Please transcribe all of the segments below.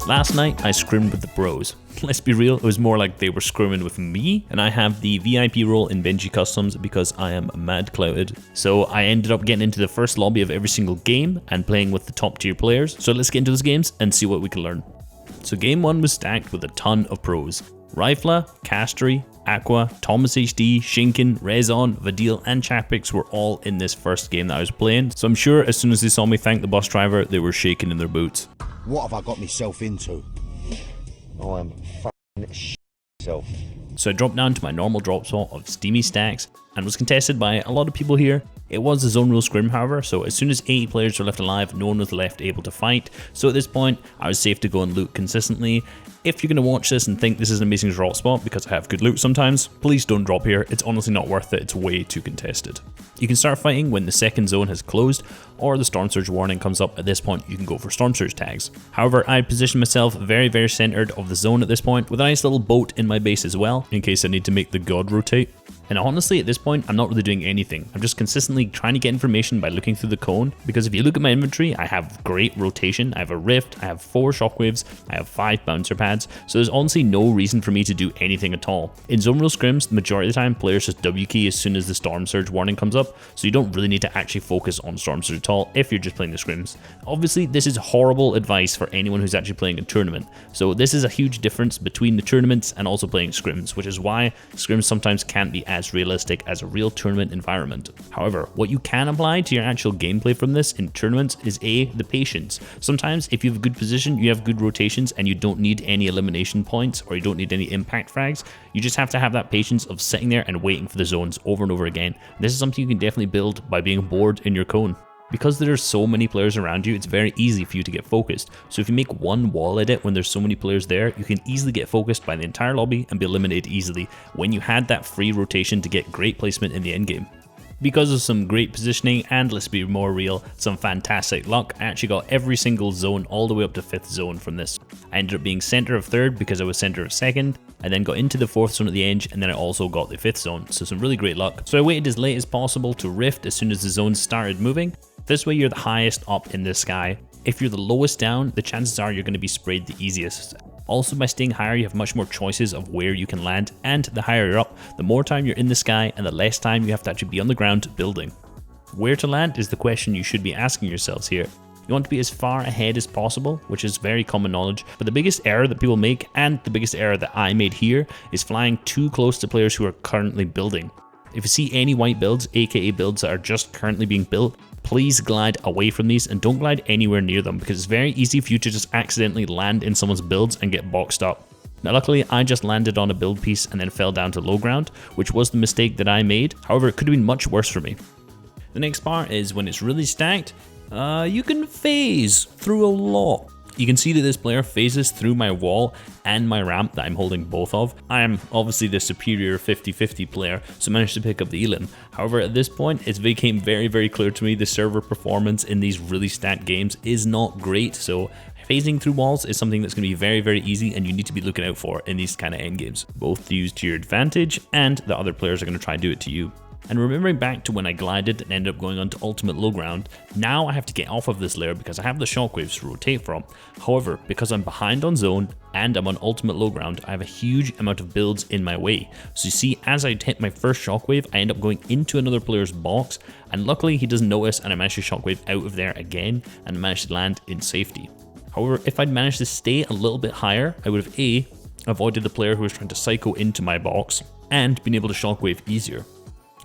Last night I scrimmed with the bros. Let's be real, it was more like they were scrimming with me, and I have the VIP role in Benji Customs because I am mad clouted. So I ended up getting into the first lobby of every single game and playing with the top tier players. So let's get into those games and see what we can learn. So game 1 was stacked with a ton of pros. Rifla, Castery, Aqua, Thomas HD, Shinken, Rezon, Vadil and Chapix were all in this first game that I was playing, so I'm sure as soon as they saw me thank the bus driver, they were shaking in their boots. What have I got myself into? I am fucking myself. So I dropped down to my normal drop spot of Steamy Stacks and was contested by a lot of people here. It was a zone rule scrim however, so as soon as 80 players were left alive, no one was left able to fight. So at this point, I was safe to go and loot consistently. If you're going to watch this and think this is an amazing drop spot because I have good loot sometimes, please don't drop here. It's honestly not worth it. It's way too contested. You can start fighting when the second zone has closed or the Storm Surge warning comes up. At this point, you can go for Storm Surge tags. However, I positioned myself very, very centered of the zone at this point with a nice little boat in my base as well in case I need to make the god rotate. And honestly, at this point, I'm not really doing anything. I'm just consistently trying to get information by looking through the cone, because if you look at my inventory, I have great rotation, I have a rift, I have 4 shockwaves, I have 5 bouncer pads, so there's honestly no reason for me to do anything at all. In zone rule scrims, the majority of the time, players just W key as soon as the Storm Surge warning comes up, so you don't really need to actually focus on Storm Surge at all if you're just playing the scrims. Obviously, this is horrible advice for anyone who's actually playing a tournament, so this is a huge difference between the tournaments and also playing scrims, which is why scrims sometimes can't be as realistic as a real tournament environment. However, what you can apply to your actual gameplay from this in tournaments is the patience. Sometimes if you have a good position, you have good rotations and you don't need any elimination points or you don't need any impact frags, you just have to have that patience of sitting there and waiting for the zones over and over again. This is something you can definitely build by being bored in your cone. Because there are so many players around you, it's very easy for you to get focused. So if you make one wall edit when there's so many players there, you can easily get focused by the entire lobby and be eliminated easily when you had that free rotation to get great placement in the endgame. Because of some great positioning and, let's be more real, some fantastic luck, I actually got every single zone all the way up to 5th zone from this. I ended up being center of 3rd because I was center of 2nd, I then got into the 4th zone at the edge, and then I also got the 5th zone, so some really great luck. So I waited as late as possible to rift as soon as the zones started moving. This way you're the highest up in the sky. If you're the lowest down, the chances are you're going to be sprayed the easiest. Also, by staying higher, you have much more choices of where you can land, and the higher you're up, the more time you're in the sky and the less time you have to actually be on the ground building. Where to land is the question you should be asking yourselves here. You want to be as far ahead as possible, which is very common knowledge, but the biggest error that people make, and the biggest error that I made here, is flying too close to players who are currently building. If you see any white builds, aka builds that are just currently being built, please glide away from these and don't glide anywhere near them because it's very easy for you to just accidentally land in someone's builds and get boxed up. Now luckily I just landed on a build piece and then fell down to low ground, which was the mistake that I made. However, it could have been much worse for me. The next part is when it's really stacked, you can phase through a lot. You can see that this player phases through my wall and my ramp that I'm holding both of. I am obviously the superior 50-50 player, so managed to pick up the elim. However, at this point, it became very, very clear to me the server performance in these really stacked games is not great, so phasing through walls is something that's going to be very, very easy and you need to be looking out for in these kind of end games. Both used to your advantage and the other players are going to try and do it to you. And remembering back to when I glided and ended up going on to ultimate low ground, now I have to get off of this layer because I have the shockwaves to rotate from. However, because I'm behind on zone and I'm on ultimate low ground, I have a huge amount of builds in my way. So you see, as I hit my first shockwave, I end up going into another player's box, and luckily he doesn't notice and I managed to shockwave out of there again and managed to land in safety. However, if I'd managed to stay a little bit higher, I would have A, avoided the player who was trying to psycho into my box, and been able to shockwave easier.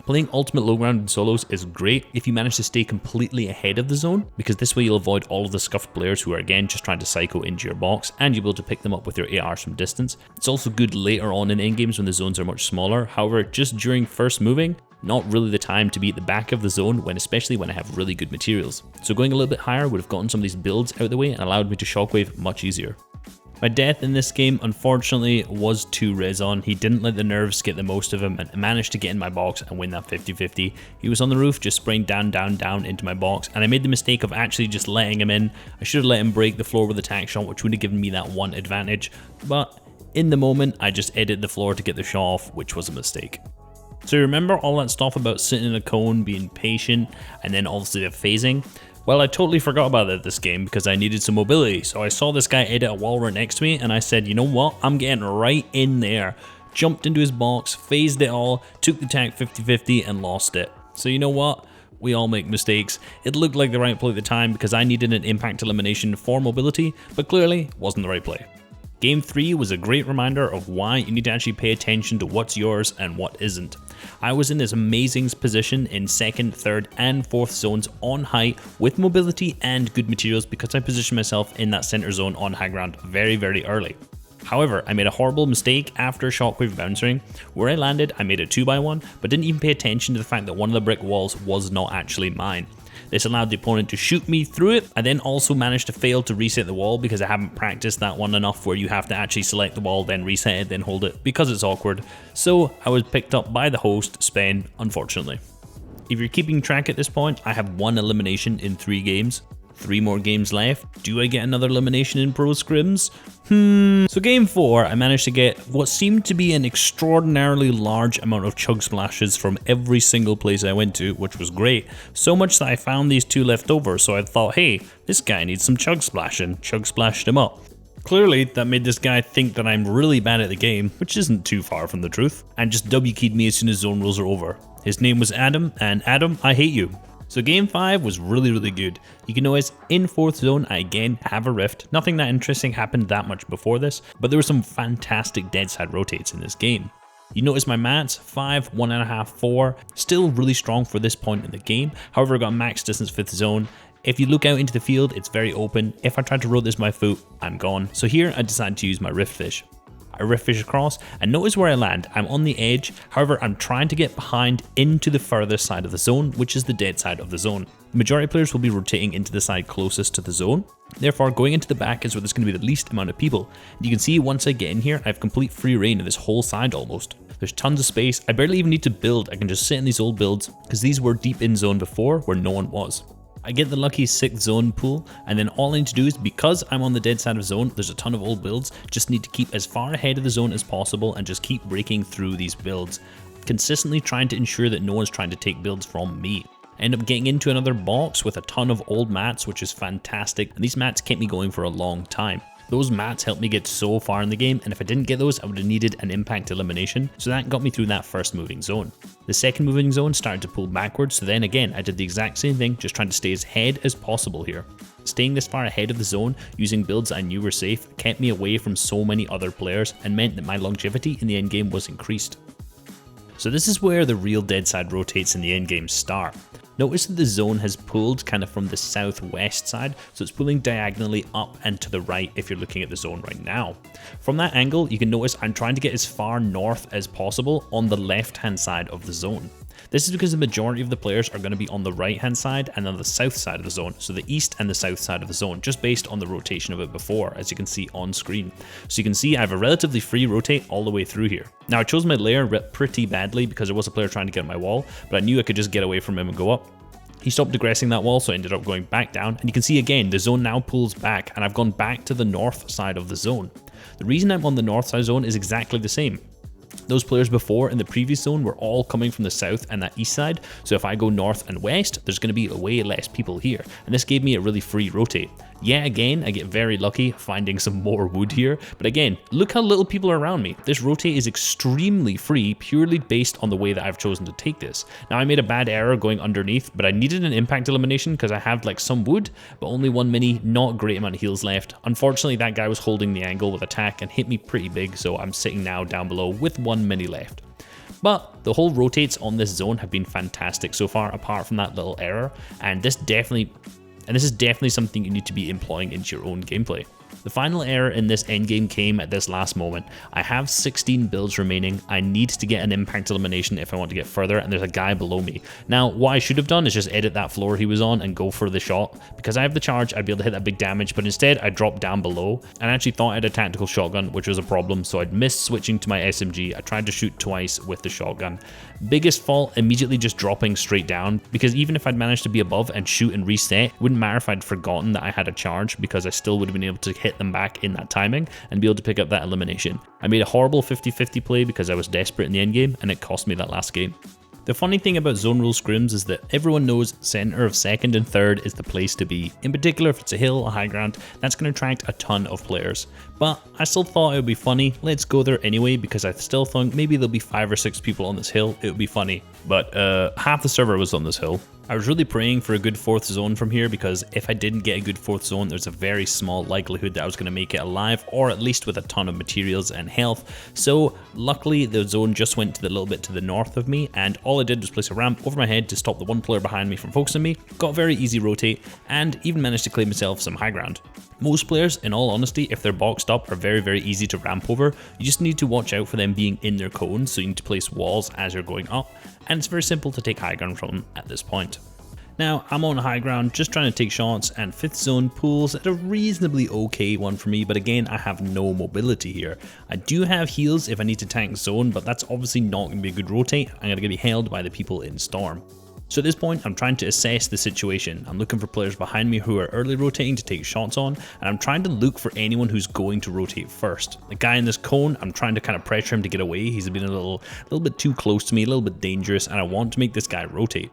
Playing ultimate low ground in solos is great if you manage to stay completely ahead of the zone, because this way you'll avoid all of the scuffed players who are again just trying to psycho into your box, and you'll be able to pick them up with your ARs from distance. It's also good later on in endgames when the zones are much smaller. However, just during first moving, not really the time to be at the back of the zone, especially when I have really good materials. So going a little bit higher would have gotten some of these builds out of the way and allowed me to shockwave much easier. My death in this game, unfortunately, was to Rezon. He didn't let the nerves get the most of him and managed to get in my box and win that 50-50. He was on the roof just spraying down into my box, and I made the mistake of actually just letting him in. I should have let him break the floor with a tack shot, which would have given me that one advantage, but in the moment, I just edited the floor to get the shot off, which was a mistake. So remember all that stuff about sitting in a cone, being patient, and then obviously the phasing? Well, I totally forgot about that this game because I needed some mobility, so I saw this guy edit a wall right next to me and I said, you know what, I'm getting right in there. Jumped into his box, phased it all, took the tank 50-50 and lost it. So you know what? We all make mistakes. It looked like the right play at the time because I needed an impact elimination for mobility, but clearly wasn't the right play. Game 3 was a great reminder of why you need to actually pay attention to what's yours and what isn't. I was in this amazing position in 2nd, 3rd and 4th zones on height with mobility and good materials because I positioned myself in that center zone on high ground very early. However, I made a horrible mistake after shockwave bouncing. Where I landed, I made a 2x1, but didn't even pay attention to the fact that one of the brick walls was not actually mine. This allowed the opponent to shoot me through it. I then also managed to fail to reset the wall because I haven't practiced that one enough where you have to actually select the wall, then reset it, then hold it because it's awkward. So I was picked up by the host, Spen, unfortunately. If you're keeping track at this point, I have 1 elimination in 3 games. 3 more games left. Do I get another elimination in Pro Scrims? So game 4, I managed to get what seemed to be an extraordinarily large amount of chug splashes from every single place I went to, which was great. So much that I found these 2 left over, so I thought, hey, this guy needs some chug splashing. Chug splashed him up. Clearly, that made this guy think that I'm really bad at the game, which isn't too far from the truth, and just W-keyed me as soon as zone rules are over. His name was Adam, and Adam, I hate you. So game 5 was really good. You can notice in 4th zone I again have a rift. Nothing that interesting happened that much before this, but there were some fantastic dead side rotates in this game. You notice my mats, 5, 1.5, 4, still really strong for this point in the game. However, I got max distance 5th zone. If you look out into the field, it's very open. If I tried to roll this with my foot, I'm gone. So here I decided to use my rift fish. I rift fish across and notice where I land. I'm on the edge, however I'm trying to get behind into the furthest side of the zone, which is the dead side of the zone. The majority of players will be rotating into the side closest to the zone, therefore going into the back is where there's going to be the least amount of people. And you can see once I get in here I have complete free reign of this whole side almost. There's tons of space, I barely even need to build, I can just sit in these old builds because these were deep in zone before where no one was. I get the lucky 6th zone pool, and then all I need to do is, because I'm on the dead side of zone, there's a ton of old builds, just need to keep as far ahead of the zone as possible and just keep breaking through these builds, consistently trying to ensure that no one's trying to take builds from me. I end up getting into another box with a ton of old mats, which is fantastic, and these mats kept me going for a long time. Those mats helped me get so far in the game, and if I didn't get those, I would have needed an impact elimination, so that got me through that first moving zone. The second moving zone started to pull backwards, so then again, I did the exact same thing, just trying to stay as ahead as possible here. Staying this far ahead of the zone, using builds I knew were safe, kept me away from so many other players, and meant that my longevity in the endgame was increased. So this is where the real dead side rotates in the endgame start. Notice that the zone has pulled kind of from the southwest side, so it's pulling diagonally up and to the right if you're looking at the zone right now. From that angle, you can notice I'm trying to get as far north as possible on the left-hand side of the zone. This is because the majority of the players are going to be on the right-hand side and on the south side of the zone, so the east and the south side of the zone, just based on the rotation of it before, as you can see on screen. So you can see I have a relatively free rotate all the way through here. Now I chose my layer pretty badly because there was a player trying to get on my wall, but I knew I could just get away from him and go up. He stopped aggressing that wall, so I ended up going back down, and you can see again the zone now pulls back and I've gone back to the north side of the zone. The reason I'm on the north side zone is exactly the same. Those players before in the previous zone were all coming from the south and that east side, so if I go north and west, there's going to be way less people here, and this gave me a really free rotate. Yeah, again, I get very lucky finding some more wood here, but again, look how little people are around me. This rotate is extremely free, purely based on the way that I've chosen to take this. Now, I made a bad error going underneath, but I needed an impact elimination because I have like some wood, but only 1 mini, not a great amount of heals left. Unfortunately, that guy was holding the angle with attack and hit me pretty big, so I'm sitting now down below with 1 mini left. But the whole rotates on this zone have been fantastic so far, apart from that little error, and this is definitely something you need to be employing into your own gameplay. The final error in this endgame came at this last moment. I have 16 builds remaining. I need to get an impact elimination if I want to get further, and there's a guy below me. Now, what I should have done is just edit that floor he was on and go for the shot. Because I have the charge, I'd be able to hit that big damage, but instead I dropped down below, and I actually thought I had a tactical shotgun, which was a problem, so I'd missed switching to my SMG. I tried to shoot twice with the shotgun. Biggest fault, immediately just dropping straight down, because even if I'd managed to be above and shoot and reset, it wouldn't matter if I'd forgotten that I had a charge, because I still would have been able to hit them back in that timing and be able to pick up that elimination. I made a horrible 50-50 play because I was desperate in the endgame, and it cost me that last game. The funny thing about zone rule scrims is that everyone knows center of second and third is the place to be. In particular, if it's a hill, a high ground, that's going to attract a ton of players. But I still thought it would be funny. Let's go there anyway, because I still think maybe there'll be 5 or 6 people on this hill. It would be funny. But half the server was on this hill. I was really praying for a good 4th zone from here, because if I didn't get a good 4th zone, there's a very small likelihood that I was going to make it alive, or at least with a ton of materials and health. So luckily the zone just went to the little bit to the north of me, and all I did was place a ramp over my head to stop the one player behind me from focusing me, got a very easy rotate, and even managed to claim myself some high ground. Most players, in all honesty, if they're boxed up, are very easy to ramp over. You just need to watch out for them being in their cones, so you need to place walls as you're going up, and it's very simple to take high ground from them at this point. Now, I'm on high ground, just trying to take shots, and 5th zone pulls at a reasonably okay one for me, but again, I have no mobility here. I do have heals if I need to tank zone, but that's obviously not going to be a good rotate. I'm going to be held by the people in storm. So at this point, I'm trying to assess the situation. I'm looking for players behind me who are early rotating to take shots on, and I'm trying to look for anyone who's going to rotate first. The guy in this cone, I'm trying to kind of pressure him to get away. He's been a little bit too close to me, a little bit dangerous, and I want to make this guy rotate.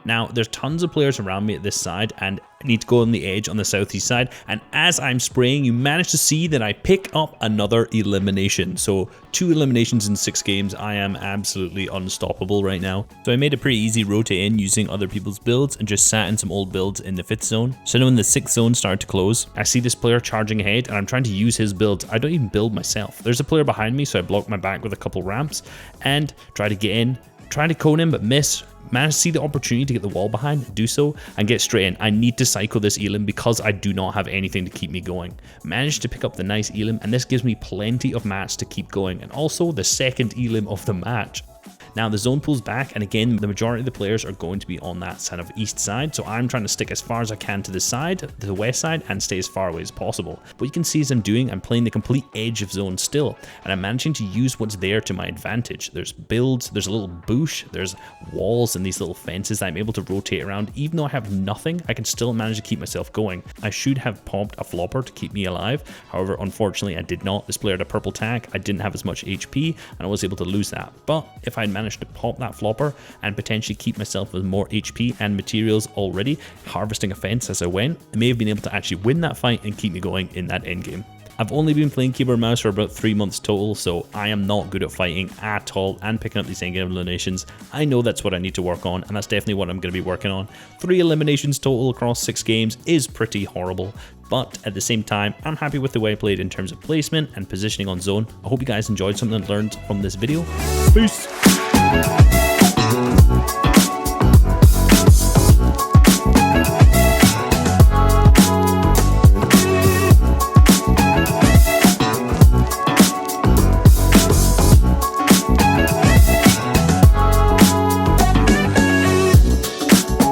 Now, there's tons of players around me at this side, and I need to go on the edge on the southeast side, and as I'm spraying, you manage to see that I pick up another elimination. So 2 eliminations in 6 games. I am absolutely unstoppable right now. So I made a pretty easy rotate in using other people's builds and just sat in some old builds in the 5th zone. So now when the 6th zone started to close, I see this player charging ahead, and I'm trying to use his build. I don't even build myself. There's a player behind me, so I block my back with a couple ramps and try to get in, try to cone him but miss. Managed to see the opportunity to get the wall behind, do so, and get straight in. I need to cycle this elim because I do not have anything to keep me going. Managed to pick up the nice elim, and this gives me plenty of mats to keep going, and also the second elim of the match. Now the zone pulls back, and again, the majority of the players are going to be on that kind of east side, so I'm trying to stick as far as I can to the side, to the west side, and stay as far away as possible. What you can see as I'm doing, I'm playing the complete edge of zone still, and I'm managing to use what's there to my advantage. There's builds, there's a little bush, there's walls and these little fences that I'm able to rotate around. Even though I have nothing, I can still manage to keep myself going. I should have popped a flopper to keep me alive, however, unfortunately I did not. This player had a purple tag, I didn't have as much HP, and I was able to lose that. But if I had managed to pop that flopper and potentially keep myself with more HP and materials already, harvesting a fence as I went, I may have been able to actually win that fight and keep me going in that endgame. I've only been playing keyboard mouse for about 3 months total, so I am not good at fighting at all and picking up these endgame eliminations. I know that's what I need to work on, and that's definitely what I'm going to be working on. 3 eliminations total across 6 games is pretty horrible, but at the same time, I'm happy with the way I played in terms of placement and positioning on zone. I hope you guys enjoyed something and learned from this video. Peace!